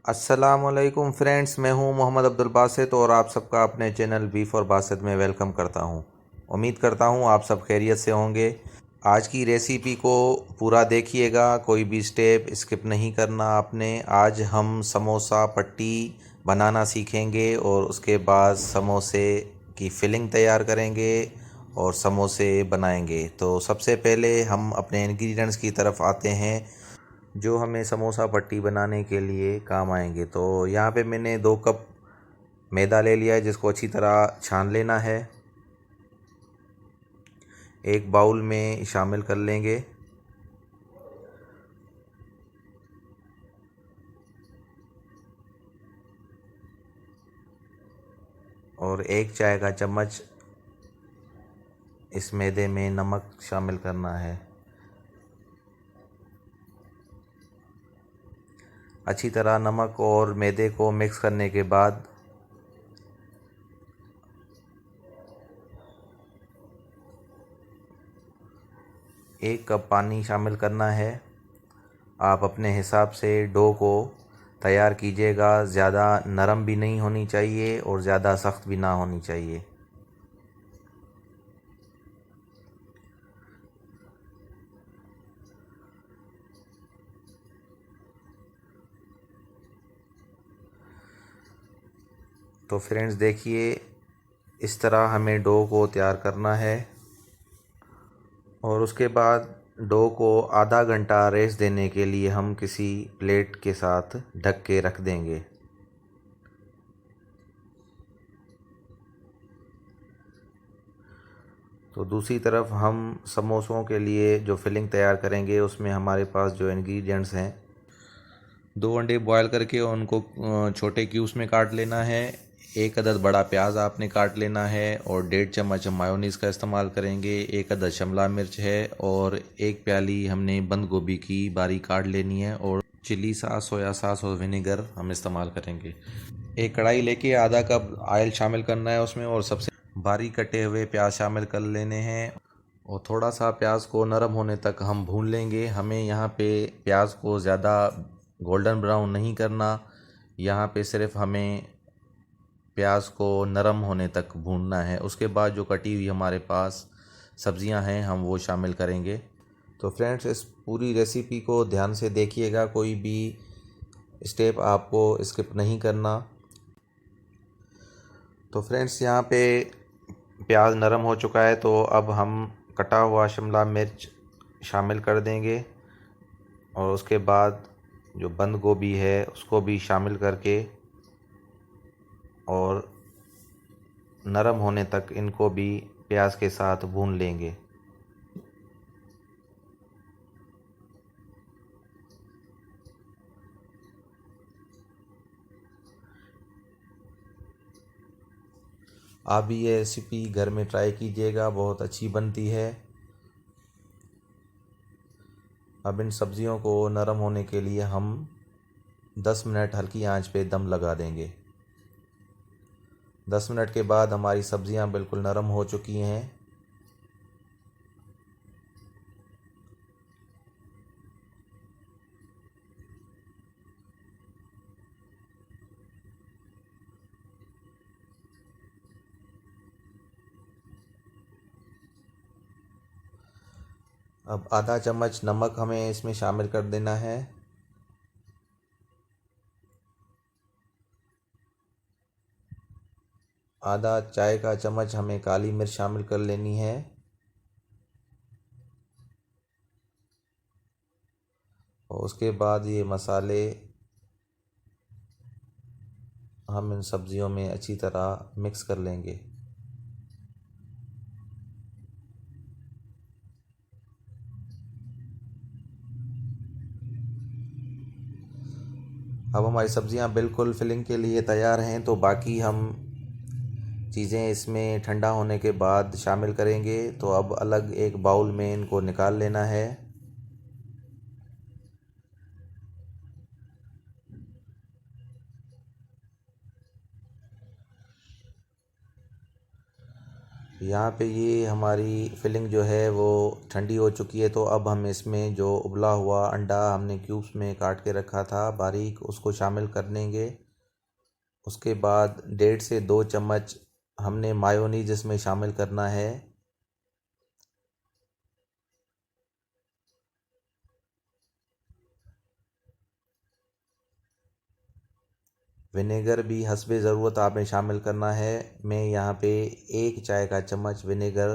अस्सलामुअलैकुम फ्रेंड्स, मैं हूं मोहम्मद अब्दुल बासित और आप सबका अपने चैनल बी फॉर बासित में वेलकम करता हूं। उम्मीद करता हूं आप सब खैरियत से होंगे। आज की रेसिपी को पूरा देखिएगा, कोई भी स्टेप स्किप नहीं करना आपने। आज हम समोसा पट्टी बनाना सीखेंगे और उसके बाद समोसे की फिलिंग तैयार करेंगे और समोसे बनाएंगे। तो सबसे पहले हम अपने इंग्रेडिएंट्स की तरफ आते हैं जो हमें समोसा पट्टी बनाने के लिए काम आएंगे। तो यहाँ पे मैंने 2 कप मैदा ले लिया है जिसको अच्छी तरह छान लेना है। एक बाउल में शामिल कर लेंगे और 1 चाय का चम्मच इस मैदे में नमक शामिल करना है। अच्छी तरह नमक और मैदे को मिक्स करने के बाद 1 कप पानी शामिल करना है। आप अपने हिसाब से डो को तैयार कीजिएगा। ज़्यादा नरम भी नहीं होनी चाहिए और ज़्यादा सख्त भी ना होनी चाहिए। तो फ्रेंड्स देखिए, इस तरह हमें डो को तैयार करना है और उसके बाद डो को आधा घंटा रेस्ट देने के लिए हम किसी प्लेट के साथ ढक के रख देंगे। तो दूसरी तरफ हम समोसों के लिए जो फिलिंग तैयार करेंगे उसमें हमारे पास जो इंग्रेडिएंट्स हैं, 2 अंडे बॉयल करके उनको छोटे क्यूब्स में काट लेना है। 1 अदद बड़ा प्याज आपने काट लेना है और 1.5 चम्मच हम मायोनीज़ का इस्तेमाल करेंगे। 1 अदद शिमला मिर्च है और 1 प्याली हमने बंद गोभी की बारीक काट लेनी है और चिली सॉस, सोया सॉस और विनेगर हम इस्तेमाल करेंगे। एक कढ़ाई लेके आधा कप ऑयल शामिल करना है उसमें और सबसे बारीक कटे हुए प्याज शामिल कर लेने हैं और थोड़ा सा प्याज को नरम होने तक हम भून लेंगे। हमें यहाँ पे प्याज को ज़्यादा गोल्डन ब्राउन नहीं करना, यहाँ पे सिर्फ हमें प्याज को नरम होने तक भूनना है। उसके बाद जो कटी हुई हमारे पास सब्जियां हैं हम वो शामिल करेंगे। तो फ्रेंड्स, इस पूरी रेसिपी को ध्यान से देखिएगा, कोई भी स्टेप आपको स्किप नहीं करना। तो फ्रेंड्स, यहाँ पे प्याज नरम हो चुका है तो अब हम कटा हुआ शिमला मिर्च शामिल कर देंगे और उसके बाद जो बंद गोभी है उसको भी शामिल करके और नरम होने तक इनको भी प्याज के साथ भून लेंगे। आप भी ये रेसिपी घर में ट्राई कीजिएगा, बहुत अच्छी बनती है। अब इन सब्जियों को नरम होने के लिए हम 10 मिनट हल्की आंच पे दम लगा देंगे। 10 मिनट के बाद हमारी सब्जियां बिल्कुल नरम हो चुकी हैं। अब आधा चम्मच नमक हमें इसमें शामिल कर देना है। आधा चाय का चम्मच हमें काली मिर्च शामिल कर लेनी है और उसके बाद ये मसाले हम इन सब्जियों में अच्छी तरह मिक्स कर लेंगे। अब हमारी सब्जियां बिल्कुल फिलिंग के लिए तैयार हैं तो बाकी हम चीज़ें इसमें ठंडा होने के बाद शामिल करेंगे। तो अब अलग एक बाउल में इनको निकाल लेना है। यहाँ पे ये हमारी फिलिंग जो है वो ठंडी हो चुकी है। तो अब हम इसमें जो उबला हुआ अंडा हमने क्यूब्स में काट के रखा था बारीक, उसको शामिल कर लेंगे। उसके बाद 1.5 से 2 चम्मच हमने मायोनीज इसमें शामिल करना है। विनेगर भी हस्बे ज़रूरत आपने शामिल करना है। मैं यहाँ पे 1 चाय का चम्मच विनेगर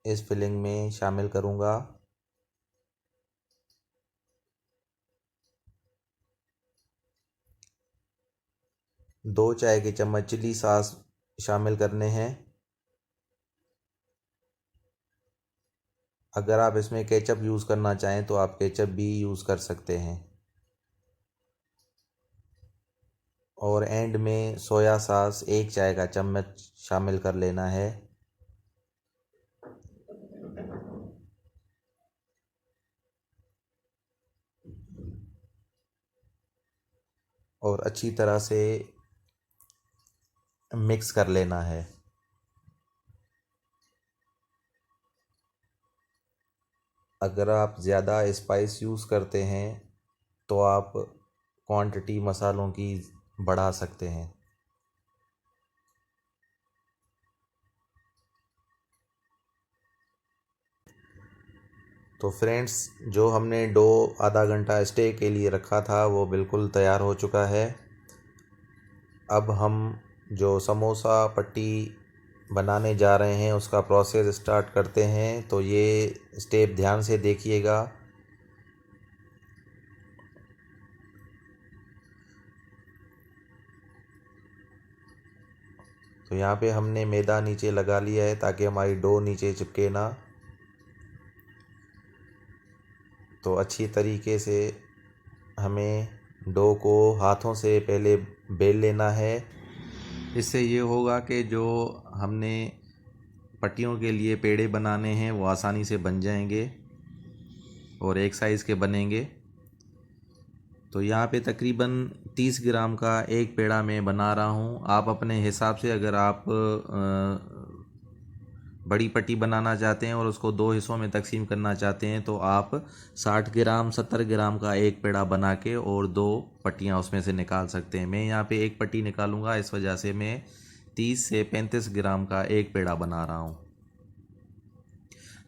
इस फिलिंग में शामिल करूँगा। 2 चाय के चम्मच चिली सॉस शामिल करने हैं। अगर आप इसमें केचप यूज़ करना चाहें तो आप केचप भी यूज़ कर सकते हैं। और एंड में सोया सॉस 1 चाय का चम्मच शामिल कर लेना है। और अच्छी तरह से मिक्स कर लेना है। अगर आप ज़्यादा स्पाइस यूज़ करते हैं तो आप क्वांटिटी मसालों की बढ़ा सकते हैं। तो फ्रेंड्स, जो हमने डो आधा घंटा स्टे के लिए रखा था वो बिल्कुल तैयार हो चुका है। अब हम जो समोसा पट्टी बनाने जा रहे हैं उसका प्रोसेस स्टार्ट करते हैं। तो ये स्टेप ध्यान से देखिएगा। तो यहाँ पे हमने मैदा नीचे लगा लिया है ताकि हमारी डो नीचे चिपके ना। तो अच्छी तरीके से हमें डो को हाथों से पहले बेल लेना है। इससे ये होगा कि जो हमने पट्टियों के लिए पेड़े बनाने हैं वो आसानी से बन जाएंगे और एक साइज़ के बनेंगे। तो यहाँ पे तकरीबन 30 ग्राम का एक पेड़ा मैं बना रहा हूँ। आप अपने हिसाब से, अगर आप बड़ी पट्टी बनाना चाहते हैं और उसको 2 हिस्सों में तकसीम करना चाहते हैं तो आप 60 ग्राम 70 ग्राम का एक पेड़ा बना के और 2 पट्टियाँ उसमें से निकाल सकते हैं। मैं यहाँ पे एक पट्टी निकालूंगा, इस वजह से मैं 30 से 35 ग्राम का एक पेड़ा बना रहा हूँ।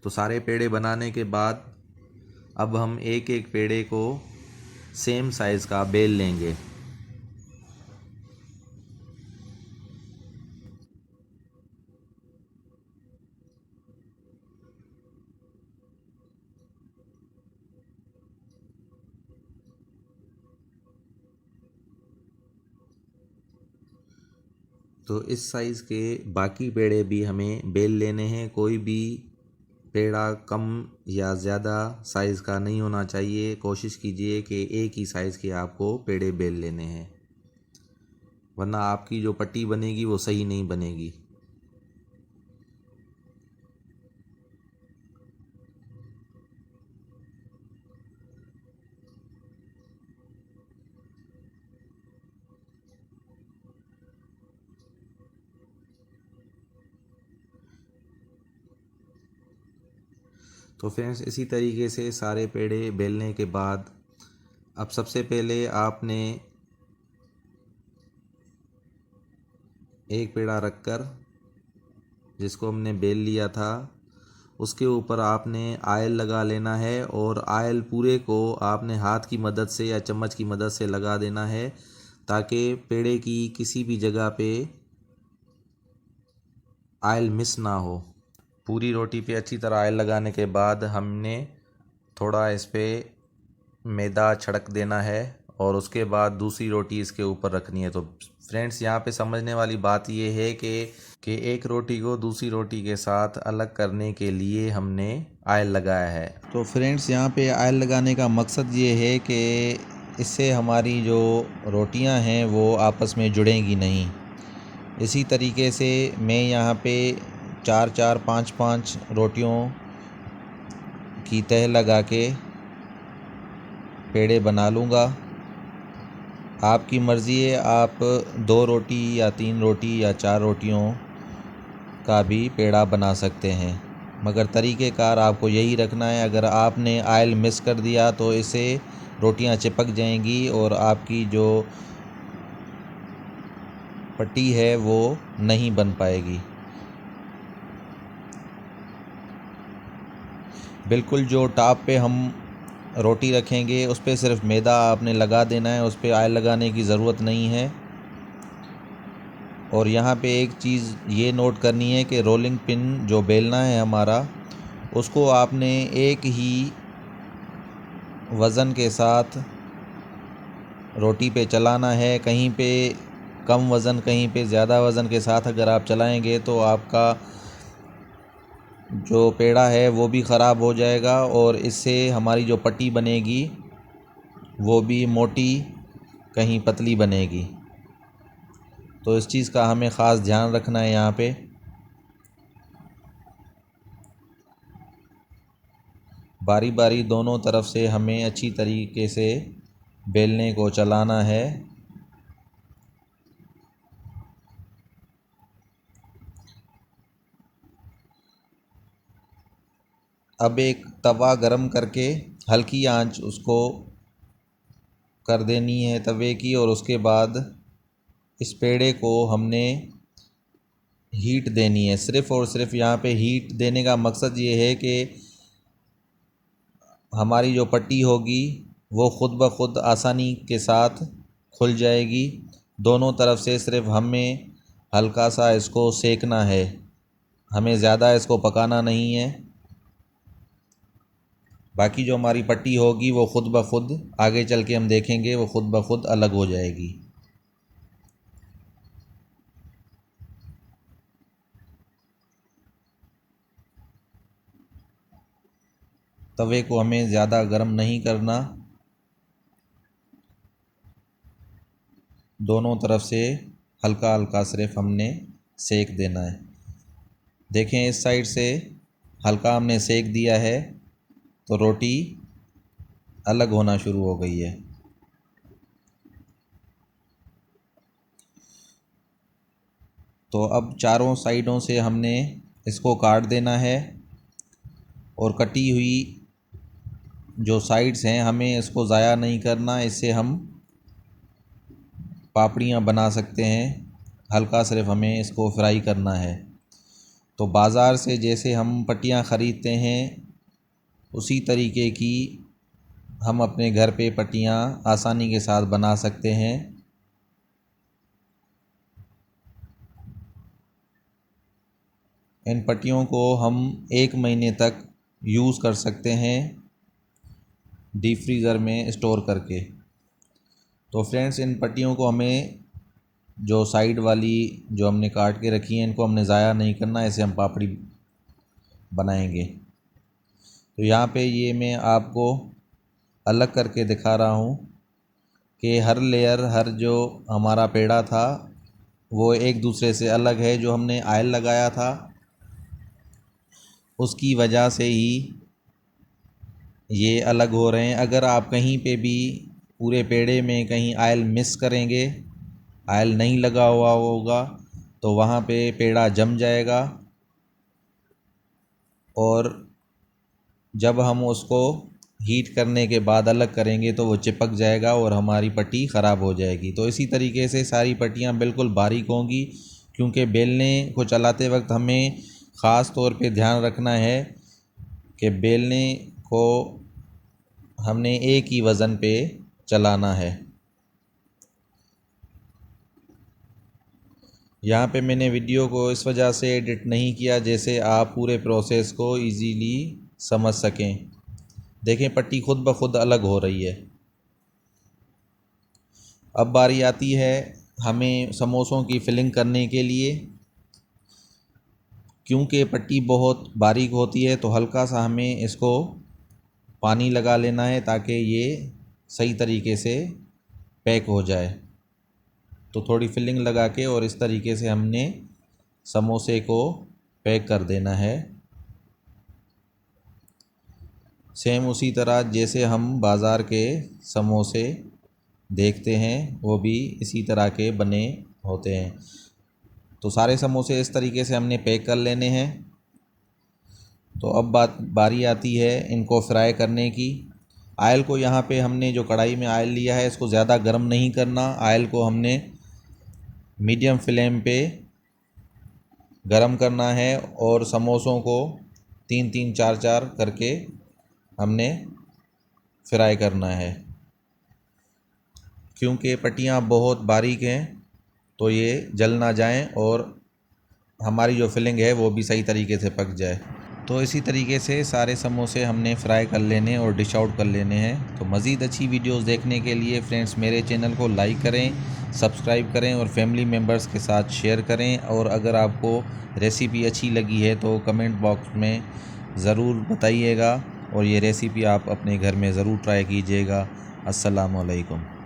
तो सारे पेड़े बनाने के बाद अब हम एक एक पेड़े को सेम साइज़ का बेल लेंगे। तो इस साइज़ के बाकी पेड़े भी हमें बेल लेने हैं। कोई भी पेड़ा कम या ज़्यादा साइज़ का नहीं होना चाहिए। कोशिश कीजिए कि एक ही साइज़ के आपको पेड़े बेल लेने हैं, वरना आपकी जो पट्टी बनेगी वो सही नहीं बनेगी। तो फ्रेंड्स, इसी तरीके से सारे पेड़े बेलने के बाद अब सबसे पहले आपने एक पेड़ा रखकर, जिसको हमने बेल लिया था, उसके ऊपर आपने आयल लगा लेना है और आयल पूरे को आपने हाथ की मदद से या चम्मच की मदद से लगा देना है ताकि पेड़े की किसी भी जगह पे आयल मिस ना हो। पूरी रोटी पे अच्छी तरह आयल लगाने के बाद हमने थोड़ा इस पर मैदा छिड़क देना है और उसके बाद दूसरी रोटी इसके ऊपर रखनी है। तो फ्रेंड्स, यहाँ पे समझने वाली बात ये है कि एक रोटी को दूसरी रोटी के साथ अलग करने के लिए हमने आयल लगाया है। तो फ्रेंड्स, यहाँ पे आयल लगाने का मकसद ये है कि इससे हमारी जो रोटियां हैं वो आपस में जुड़ेंगी नहीं। इसी तरीके से मैं यहाँ पे 4-4 5-5 रोटियों की तह लगा के पेड़े बना लूँगा। आपकी मर्ज़ी है, आप 2 रोटी या 3 रोटी या 4 रोटियों का भी पेड़ा बना सकते हैं, मगर तरीक़ेकार आपको यही रखना है। अगर आपने ऑयल मिस कर दिया तो इससे रोटियां चिपक जाएंगी और आपकी जो पट्टी है वो नहीं बन पाएगी। बिल्कुल जो टॉप पे हम रोटी रखेंगे उस पर सिर्फ मैदा आपने लगा देना है, उस पर ऑयल लगाने की ज़रूरत नहीं है। और यहाँ पे एक चीज़ ये नोट करनी है कि रोलिंग पिन जो बेलना है हमारा, उसको आपने एक ही वज़न के साथ रोटी पे चलाना है। कहीं पे कम वज़न, कहीं पे ज़्यादा वज़न के साथ अगर आप चलाएंगे तो आपका जो पेड़ा है वो भी ख़राब हो जाएगा और इससे हमारी जो पट्टी बनेगी वो भी मोटी, कहीं पतली बनेगी। तो इस चीज़ का हमें ख़ास ध्यान रखना है। यहाँ पे बारी बारी दोनों तरफ से हमें अच्छी तरीके से बेलने को चलाना है। अब एक तवा गरम करके हल्की आंच उसको कर देनी है तवे की, और उसके बाद इस पेड़े को हमने हीट देनी है। सिर्फ़ और सिर्फ यहाँ पे हीट देने का मकसद ये है कि हमारी जो पट्टी होगी वो ख़ुद ब खुद आसानी के साथ खुल जाएगी। दोनों तरफ से सिर्फ हमें हल्का सा इसको सेकना है, हमें ज़्यादा इसको पकाना नहीं है। बाकी जो हमारी पट्टी होगी वो ख़ुद ब खुद आगे चल के हम देखेंगे वो ख़ुद ब खुद अलग हो जाएगी। तवे को हमें ज़्यादा गर्म नहीं करना, दोनों तरफ से हल्का हल्का सिर्फ हमने सेक देना है। देखें इस साइड से हल्का हमने सेक दिया है तो रोटी अलग होना शुरू हो गई है। तो अब चारों साइडों से हमने इसको काट देना है और कटी हुई जो साइड्स हैं हमें इसको ज़ाया नहीं करना, इससे हम पापड़ियाँ बना सकते हैं। हल्का सिर्फ हमें इसको फ्राई करना है। तो बाज़ार से जैसे हम पट्टियाँ ख़रीदते हैं उसी तरीके की हम अपने घर पे पट्टियाँ आसानी के साथ बना सकते हैं। इन पट्टियों को हम 1 महीने तक यूज़ कर सकते हैं डीप फ्रीज़र में स्टोर करके। तो फ्रेंड्स इन पट्टियों को हमें जो साइड वाली जो हमने काट के रखी हैं इनको हमने ज़ाया नहीं करना, ऐसे हम पापड़ी बनाएंगे। तो यहाँ पे ये मैं आपको अलग करके दिखा रहा हूँ कि हर लेयर, हर जो हमारा पेड़ा था वो एक दूसरे से अलग है। जो हमने ऑयल लगाया था उसकी वजह से ही ये अलग हो रहे हैं। अगर आप कहीं पे भी पूरे पेड़े में कहीं ऑयल मिस करेंगे, ऑयल नहीं लगा हुआ होगा, तो वहाँ पे पेड़ा जम जाएगा और जब हम उसको हीट करने के बाद अलग करेंगे तो वो चिपक जाएगा और हमारी पट्टी ख़राब हो जाएगी। तो इसी तरीके से सारी पट्टियाँ बिल्कुल बारीक होंगी, क्योंकि बेलने को चलाते वक्त हमें ख़ास तौर पे ध्यान रखना है कि बेलने को हमने एक ही वज़न पे चलाना है। यहाँ पे मैंने वीडियो को इस वजह से एडिट नहीं किया जैसे आप पूरे प्रोसेस को इजीली समझ सकें। देखें पट्टी खुद ब खुद अलग हो रही है। अब बारी आती है हमें समोसों की फिलिंग करने के लिए। क्योंकि पट्टी बहुत बारीक होती है तो हल्का सा हमें इसको पानी लगा लेना है ताकि ये सही तरीके से पैक हो जाए। तो थोड़ी फिलिंग लगा के और इस तरीके से हमने समोसे को पैक कर देना है। सेम उसी तरह जैसे हम बाज़ार के समोसे देखते हैं वो भी इसी तरह के बने होते हैं। तो सारे समोसे इस तरीके से हमने पैक कर लेने हैं। तो अब बारी आती है इनको फ्राई करने की। आयल को यहाँ पे हमने जो कढ़ाई में आयल लिया है इसको ज़्यादा गर्म नहीं करना। आयल को हमने मीडियम फ्लेम पे गरम करना है और समोसों को 3-3 4-4 करके हमने फ्राई करना है। क्योंकि पट्टियाँ बहुत बारीक हैं तो ये जल ना जाएं और हमारी जो फिलिंग है वो भी सही तरीके से पक जाए। तो इसी तरीके से सारे समोसे हमने फ्राई कर लेने और डिश आउट कर लेने हैं। तो मज़ीद अच्छी वीडियोस देखने के लिए फ्रेंड्स मेरे चैनल को लाइक करें, सब्सक्राइब करें और फैमिली मेम्बर्स के साथ शेयर करें। और अगर आपको रेसिपी अच्छी लगी है तो कमेंट बॉक्स में ज़रूर बताइएगा और ये रेसिपी आप अपने घर में ज़रूर ट्राई कीजिएगा। अस्सलामु अलैकुम।